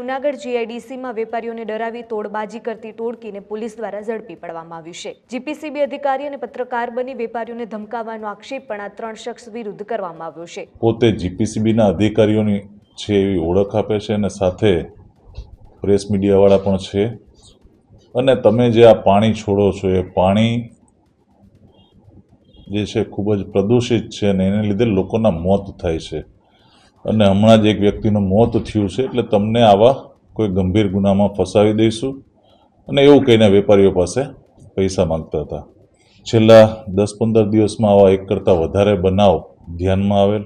જૂનાગઢ જીઆઈડીસીમાં વેપારીઓને ડરાવી તોડબાજી કરતી ટોળકીને પોલીસ દ્વારા ઝડપી પાડવામાં આવ્યું છે। જીપીસીબી અધિકારી અને પત્રકાર બની વેપારીઓને ધમકાવવાનો આક્ષેપ પણ આ 3 શખ્સ વિરુદ્ધ કરવામાં આવ્યો છે। પોતે જીપીસીબીના અધિકારીઓની છે એવી ઓળખ આપે છે અને સાથે પ્રેસ મીડિયાવાળા પણ છે અને તમે જે આ પાણી છોડો છો એ પાણી જે છે ખૂબ જ પ્રદૂષિત છે અને એને લીધે લોકોના મોત થાય છે અને હમણાં જ એક વ્યક્તિનું મોત થયું છે એટલે તમને આવા કોઈ ગંભીર ગુનામાં ફસાવી દઈશું અને એવું કહીને વેપારીઓ પાસે પૈસા માંગતા હતા। છેલ્લા 10-15 દિવસમાં આવા એક કરતાં વધારે બનાવ ધ્યાનમાં આવેલ।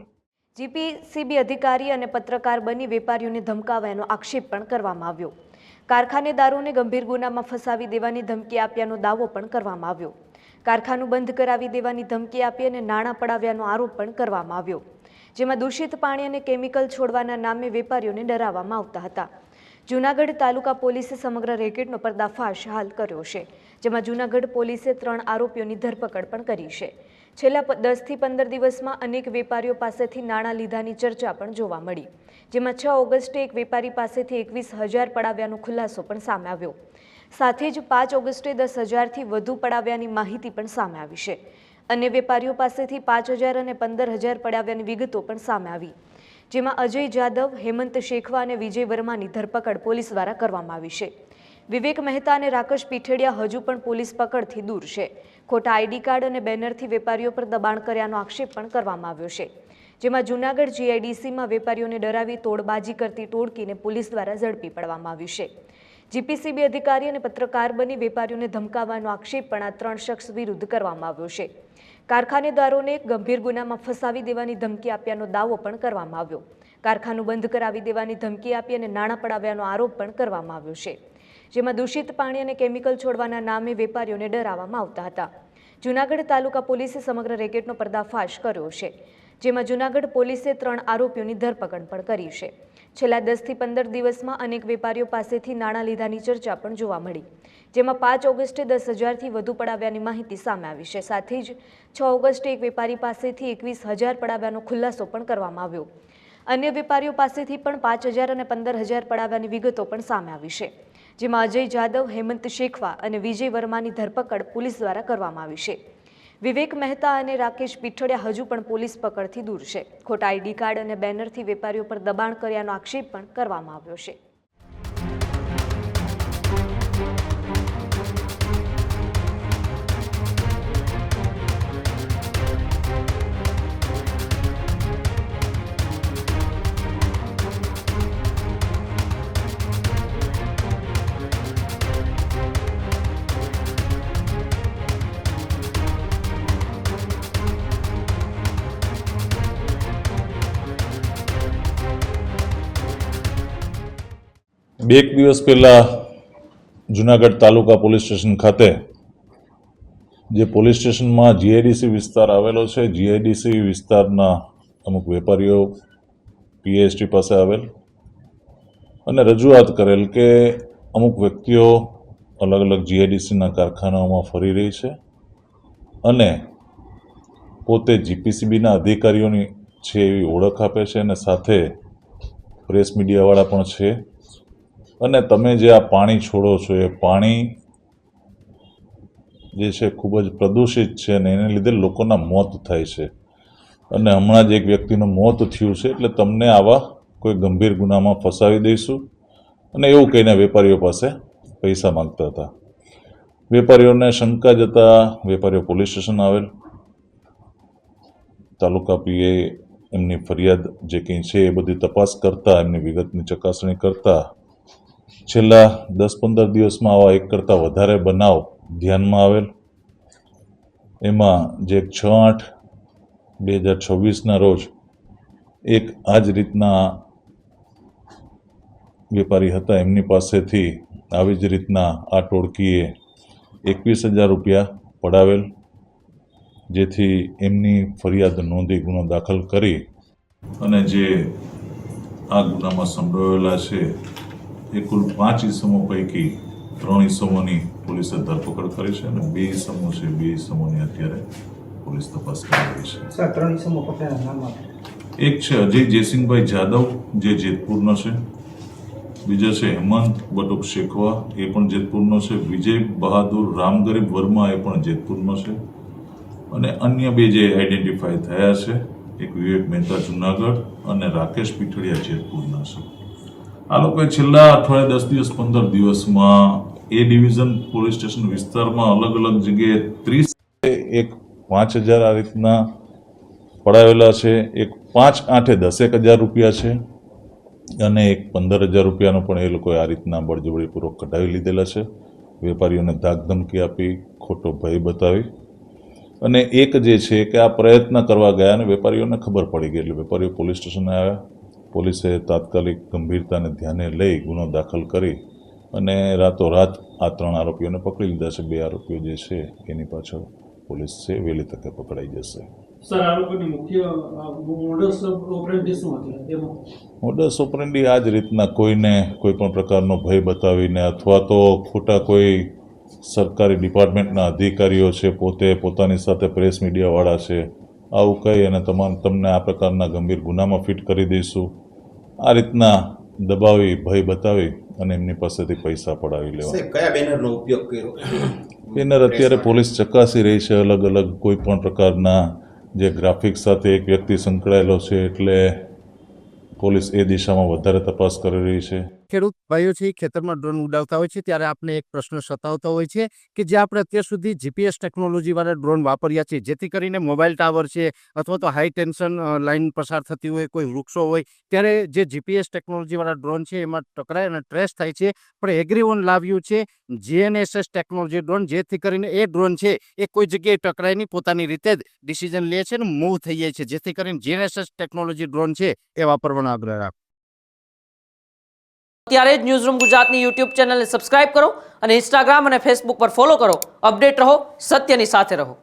જીપીસીબી અધિકારી અને પત્રકાર બની વેપારીઓને ધમકાવવાનો આક્ષેપ પણ કરવામાં આવ્યો। કારખાનેદારોને ગંભીર ગુનામાં ફસાવી દેવાની ધમકી આપ્યાનો દાવો પણ કરવામાં આવ્યો। કારખાનું બંધ કરાવી દેવાની ધમકી આપી અને નાણાં પડાવ્યાનો આરોપ પણ કરવામાં આવ્યો, જેમાં દૂષિત પાણી અને કેમિકલ છોડવાના નામે વેપારીઓને ડરાવવામાં આવતા હતા। જૂનાગઢ તાલુકા પોલીસે સમગ્ર રેકેટનો પર્દાફાશ હાલ કર્યો છે, જેમાં જૂનાગઢ પોલીસે 3 આરોપીઓની ધરપકડ પણ કરી છે। છેલ્લા 10 થી 15 દિવસમાં અનેક વેપારીઓ પાસેથી નાણાં લીધાની ચર્ચા પણ જોવા મળી, જેમાં 6 ઓગસ્ટે એક વેપારી પાસેથી 21,000 પડાવ્યાનો ખુલાસો પણ સામે આવ્યો। સાથે જ 5 ઓગસ્ટે 10,000થી વધુ પડાવ્યાની માહિતી પણ સામે આવી છે। અન્ય વેપારીઓ પાસેથી 5,000 અને 15,000 પડાવ્યાની વિગતો પણ સામે આવી, જેમાં અજય જાદવ, હેમંત શેખવા અને વિજય વર્માની ધરપકડ પોલીસ દ્વારા કરવામાં આવી છે। વિવેક મહેતા અને રાકેશ પીઠડિયા હજુ પણ પોલીસ પકડથી દૂર છે। ખોટા આઈડી કાર્ડ અને બેનરથી વેપારીઓ પર દબાણ કર્યાનો આક્ષેપ પણ કરવામાં આવ્યો છે, જેમાં જૂનાગઢ જીઆઈડીસીમાં વેપારીઓને ડરાવી તોડબાજી કરતી ટોળકીને પોલીસ દ્વારા ઝડપી પાડવામાં આવી છે। જીપીસીબી અધિકારી અને પત્રકાર બની વેપારીઓને ધમકાવવાનો આક્ષેપ પણ આ 3 શખ્સ વિરુદ્ધ કરવામાં આવ્યો છે। કારખાનેદારોને ગંભીર ગુનામાં ફસાવી દેવાની ધમકી આપ્યાનો દાવો પણ કરવામાં આવ્યો। કારખાનું બંધ કરાવી દેવાની ધમકી આપી અને નાણાં પડાવ્યાનો આરોપ પણ કરવામાં આવ્યો છે, જેમાં દૂષિત પાણી અને કેમિકલ છોડવાના નામે વેપારીઓને ડરાવવામાં આવતા હતા। જૂનાગઢ તાલુકા પોલીસે સમગ્ર રેકેટનો પર્દાફાશ કર્યો છે, જેમાં જૂનાગઢ પોલીસે 3 આરોપીઓની ધરપકડ પણ કરી છે। છેલ્લા 10 થી 15 દિવસમાં અનેક વેપારીઓ પાસેથી નાણાં લીધાની ચર્ચા પણ જોવા મળી, જેમાં 5 ઓગસ્ટે 10,000થી વધુ પડાવ્યાની માહિતી સામે આવી છે। સાથે જ 6 ઓગસ્ટે એક વેપારી પાસેથી 21,000 પડાવ્યાનો ખુલાસો પણ કરવામાં આવ્યો। અન્ય વેપારીઓ પાસેથી પણ 5,000 અને 15,000 પડાવ્યાની વિગતો પણ સામે આવી છે, જેમાં અજય જાદવ, હેમંત શેખવા અને વિજય વર્માની ધરપકડ પોલીસ દ્વારા કરવામાં આવી છે। વિવેક મહેતા અને રાકેશ પીઠડિયા હજુ પણ પોલીસ પકડથી દૂર છે। ખોટા આઈડી કાર્ડ અને બેનરથી વેપારીઓ પર દબાણ કર્યાનો આક્ષેપ પણ કરવામાં આવ્યો છે। બે એક દિવસ પહેલાં જૂનાગઢ તાલુકા પોલીસ સ્ટેશન ખાતે જે પોલીસ સ્ટેશનમાં જીઆઈડીસી વિસ્તાર આવેલો છે, જીઆઈડીસી વિસ્તારના અમુક વેપારીઓ પીએસટી પાસે આવેલ અને રજૂઆત કરેલ કે અમુક વ્યક્તિઓ અલગ અલગ જીઆઈડીસીના કારખાનાઓમાં ફરી રહી છે અને પોતે જીપીસીબીના અધિકારીઓની છે એવી ઓળખ આપે છે અને સાથે પ્રેસ મીડિયાવાળા પણ છે અને તમે જે આ પાણી છોડો છો એ પાણી જે છે ખૂબ જ પ્રદૂષિત છે અને એને લીધે લોકોના મોત થાય છે અને હમણાં જ એક વ્યક્તિનું મોત થયું છે એટલે તમને આવા કોઈ ગંભીર ગુનામાં ફસાવી દઈશું અને એવું કહીને વેપારીઓ પાસે પૈસા માંગતા હતા। વેપારીઓને શંકા જતા વેપારીઓ પોલીસ સ્ટેશન આવેલ। તાલુકા પીએ એમની ફરિયાદ જે કંઈ છે એ બધી તપાસ કરતા, એમની વિગતની ચકાસણી કરતા છેલ્લા 10-15 દિવસમાં આવા એક કરતાં વધારે બનાવ ધ્યાનમાં આવેલ। એમાં જે 6/8/2026ના રોજ એક આ જ રીતના વેપારી હતા, એમની પાસેથી આવી જ રીતના આ ટોળકીએ 21,000 રૂપિયા પડાવેલ, જેથી એમની ફરિયાદ નોંધી ગુનો દાખલ કરી અને જે આ ગુનામાં સંડોવાયેલા છે એ કુલ 5 ઇસમો પૈકી 3 ઇસમોની પોલીસે ધરપકડ કરી છે અને 2 ઇસમો છે, 2 ઇસમોની અત્યારે પોલીસ તપાસ કરી રહી છે। સર, 3 ઇસમો પકડાયા નામ આપો। એક છે અજય જયસિંહભાઈ જાદવ, જે જેતપુરનો છે, બીજા છે હેમંત બટુક શેખવા, એ પણ જેતપુરનો છે. વિજય બહાદુર રામગરીબ વર્મા, એ પણ જેતપુરનો છે. અને અન્ય બે જે આઈડેન્ટિફાય થયા છે, એક વિવેક મહેતા જુનાગઢ અને રાકેશ પીઠડિયા જેતપુરના છે. આ લોકોએ છેલ્લા અઠવાડિયે 10 દિવસ 15 દિવસમાં એ ડિવિઝન પોલીસ સ્ટેશન વિસ્તારમાં અલગ અલગ જગ્યાએ 30 એક 5000 આ રીતના પડાવેલા છે, એક 5/8 10,000 રૂપિયા છે અને એક 15,000 રૂપિયાનો પણ એ લોકોએ આ રીતના બળજબરીપૂર્વક કઢાવી લીધેલા છે. વેપારીઓને ધાકધમકી આપી, ખોટો ભય બતાવી. અને એક જે છે કે આ પ્રયત્ન કરવા ગયા અને વેપારીઓને ખબર પડી ગઈ એટલે વેપારીઓ પોલીસ સ્ટેશને આવ્યા. પોલીસે તાત્કાલિક ગંભીરતાને ધ્યાને લઈ ગુનો દાખલ કરી અને રાતોરાત આ 3 આરોપીઓને પકડી લીધા છે. 2 આરોપીઓ જે છે એની પાછળ પોલીસ છે વહેલી તકે પકડાઈ જશે. સર, આ લોકોની મુખ્ય મોડસ ઓપરેન્ડી શું હતી? મોડસ ઓપરેન્ડી આ જ રીતના કોઈને કોઈ પણ પ્રકારનો ભય બતાવીને અથવા તો ખોટા કોઈ સરકારી ડિપાર્ટમેન્ટના અધિકારીઓ છે, પોતે પોતાની સાથે પ્રેસ મીડિયાવાળા છે, આવું કહી અને તમને આ પ્રકારના ગંભીર ગુનામાં ફિટ કરી દઈશું, આ રીતના દબાવી, ભય બતાવી અને એમની પાસેથી પૈસા પડાવી લેવા. કયા બેનરનો ઉપયોગ કર્યો? બેનર અત્યારે પોલીસ ચકાસી રહી છે. અલગ અલગ કોઈ પણ પ્રકારના જે ગ્રાફિક્સ સાથે એક વ્યક્તિ સંકળાયેલો છે એટલે પોલીસ એ દિશામાં વધારે તપાસ કરી રહી છે. ખેડૂત ભાઈઓ છે ખેતરમાં ડ્રોન ઉડાવતા હોય છે ત્યારે આપણે એક પ્રશ્ન સતાવતો હોય છે કે જે આપણે અત્યાર સુધી જીપીએસ ટેકનોલોજીવાળા ડ્રોન વાપર્યા છે, જેથી કરીને મોબાઈલ ટાવર છે અથવા તો હાઈ ટેન્શન લાઇન પસાર થતી હોય, કોઈ વૃક્ષો હોય, ત્યારે જે જીપીએસ ટેકનોલોજીવાળા ડ્રોન છે એમાં ટકરાય અને ટ્રેસ થાય છે. પણ એગ્રીઓન લાવ્યું છે GNSS ટેકનોલોજી ડ્રોન, જેથી કરીને એ ડ્રોન છે એ કોઈ જગ્યાએ ટકરાય નહીં, પોતાની રીતે જ ડિસિઝન લે છે અને મૂવ થઈ જાય છે, જેથી કરીને GNSS ટેકનોલોજી ડ્રોન છે એ વાપરવાનો આગ્રહ રાખો. અત્યારે જ ન્યૂઝરૂમ ગુજરાતની યુટ્યુબ ચેનલને સબસ્ક્રાઇબ કરો અને ઇન્સ્ટાગ્રામ અને ફેસબુક પર ફોલો કરો. અપડેટ રહો, સત્યની સાથે રહો.